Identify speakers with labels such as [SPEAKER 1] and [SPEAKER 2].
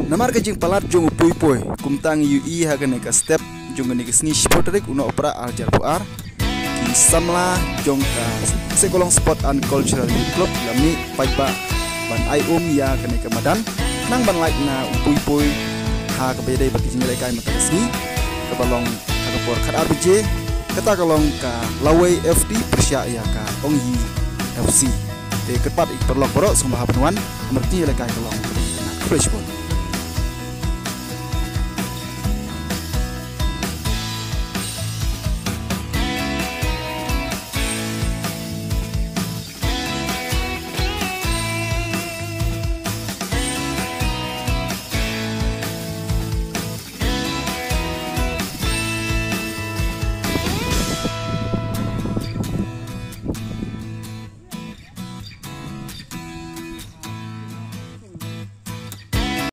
[SPEAKER 1] Namar ka jing palat jong upui kumtang UI hagan ka step jong ni sni sportrik uno opera aljar puar ki samla jong ka sekolong sport and cultural youth club lami paipa ban ai ya kan ka madan nang ban like na upui ha ka bedai baki jing lai kai mata sni ka balong ka por khat RBJ kata kalong ka Lawai FD Persya ya ka Ongyi FC te kepat ik perlok borok sumba hapuan merti lai kai kalong fresh ball